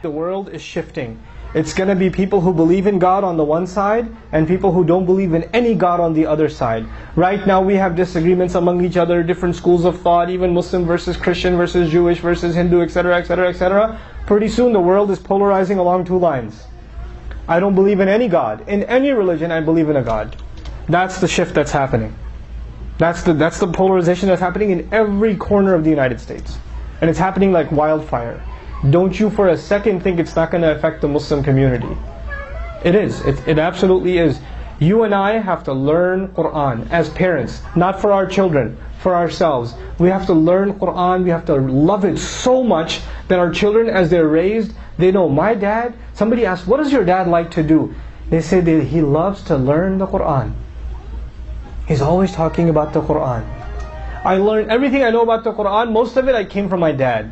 The world is shifting. It's going to be people who believe in God on the one side and people who don't believe in any God on the other side. Right now we have disagreements among each other, different schools of thought, even Muslim versus Christian versus Jewish versus Hindu, etc., etc., etc. Pretty soon the world is polarizing along two lines. I don't believe in any God. In any religion I believe in a God. That's the shift that's happening. That's the polarization that's happening in every corner of the United States. And it's happening like wildfire. Don't you for a second think it's not going to affect the Muslim community. It is. It absolutely is. You and I have to learn Qur'an as parents, not for our children, for ourselves. We have to learn Qur'an, we have to love it so much that our children, as they're raised, they know, my dad, somebody asks, what does your dad like to do? They say that he loves to learn the Qur'an. He's always talking about the Qur'an. I learned everything I know about the Qur'an, most of it I came from my dad.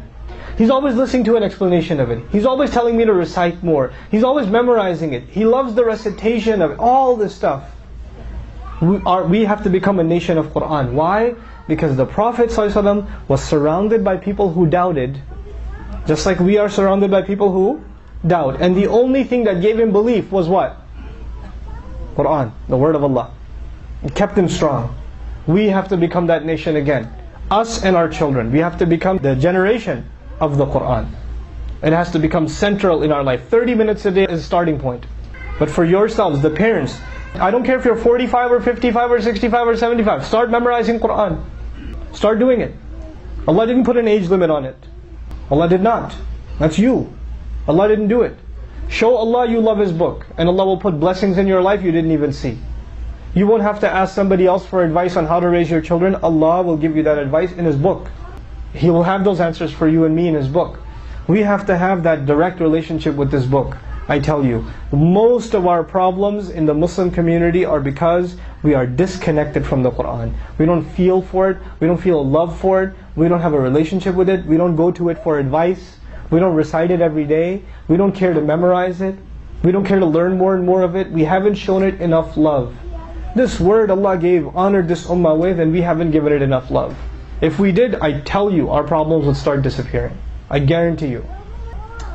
He's always listening to an explanation of it. He's always telling me to recite more. He's always memorizing it. He loves the recitation of it, all this stuff. We have to become a nation of Qur'an. Why? Because the Prophet ﷺ was surrounded by people who doubted, just like we are surrounded by people who doubt. And the only thing that gave him belief was what? Qur'an, the word of Allah. It kept him strong. We have to become that nation again. Us and our children. We have to become the generation of the Qur'an. It has to become central in our life. 30 minutes a day is a starting point. But for yourselves, the parents, I don't care if you're 45 or 55 or 65 or 75, start memorizing Qur'an. Start doing it. Allah didn't put an age limit on it. Allah did not. That's you. Allah didn't do it. Show Allah you love His book, and Allah will put blessings in your life you didn't even see. You won't have to ask somebody else for advice on how to raise your children. Allah will give you that advice in His book. He will have those answers for you and me in His book. We have to have that direct relationship with this book. I tell you, most of our problems in the Muslim community are because we are disconnected from the Qur'an. We don't feel for it, we don't feel love for it, we don't have a relationship with it, we don't go to it for advice, we don't recite it every day, we don't care to memorize it, we don't care to learn more and more of it, we haven't shown it enough love. This word Allah honored this ummah with, and we haven't given it enough love. If we did, I tell you, our problems would start disappearing. I guarantee you.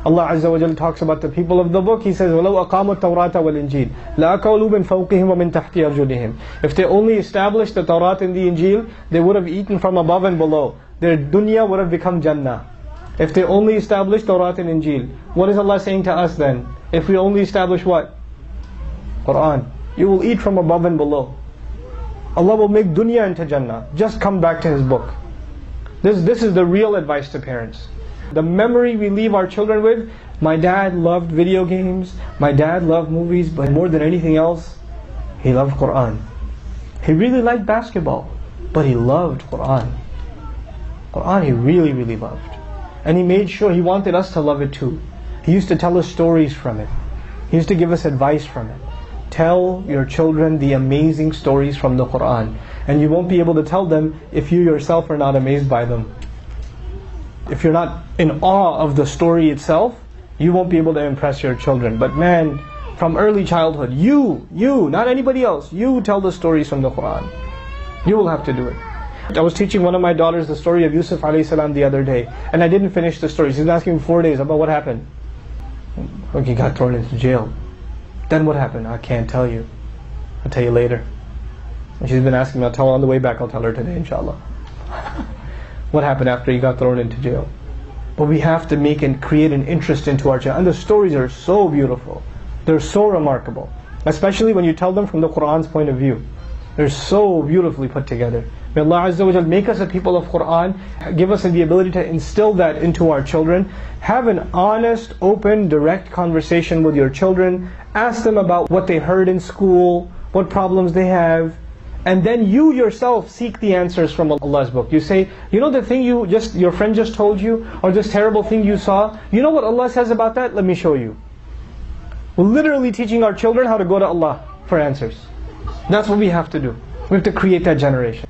Allah Azza wa Jalla talks about the people of the book. He says, وَلَوْ أَقَامُوا التَّوْرَاةَ وَالْإِنْجِيلَ لَأَكَلُوا مِنْ فَوْقِهِمْ وَمِنْ تَحْتِ أَرْجُلِهِمْ. If they only established the Tawrat and the Injil, they would have eaten from above and below. Their dunya would have become Jannah. If they only established Tawrat and Injil. What is Allah saying to us then? If we only establish what? Qur'an. You will eat from above and below. Allah will make dunya into Jannah. Just come back to His book. This is the real advice to parents. The memory we leave our children with, my dad loved video games, my dad loved movies, but more than anything else, he loved Qur'an. He really liked basketball, but he loved Qur'an. Qur'an he really, really loved. And he made sure, he wanted us to love it too. He used to tell us stories from it. He used to give us advice from it. Tell your children the amazing stories from the Qur'an. And you won't be able to tell them if you yourself are not amazed by them. If you're not in awe of the story itself, you won't be able to impress your children. But man, from early childhood, you, not anybody else, you tell the stories from the Qur'an. You will have to do it. I was teaching one of my daughters the story of Yusuf alayhi salam the other day, and I didn't finish the story. She's asking me 4 days about what happened. He got thrown into jail. Then what happened? I can't tell you. I'll tell you later. And she's been asking me, I'll tell her on the way back, I'll tell her today inshallah. What happened after he got thrown into jail? But we have to make and create an interest into our children. And the stories are so beautiful. They're so remarkable. Especially when you tell them from the Qur'an's point of view. They're so beautifully put together. May Allah Azza wa Jal make us a people of Qur'an, give us the ability to instill that into our children. Have an honest, open, direct conversation with your children. Ask them about what they heard in school, what problems they have. And then you yourself seek the answers from Allah's book. You say, you know the thing your friend just told you, or this terrible thing you saw, you know what Allah says about that? Let me show you. We're literally teaching our children how to go to Allah for answers. That's what we have to do. We have to create that generation.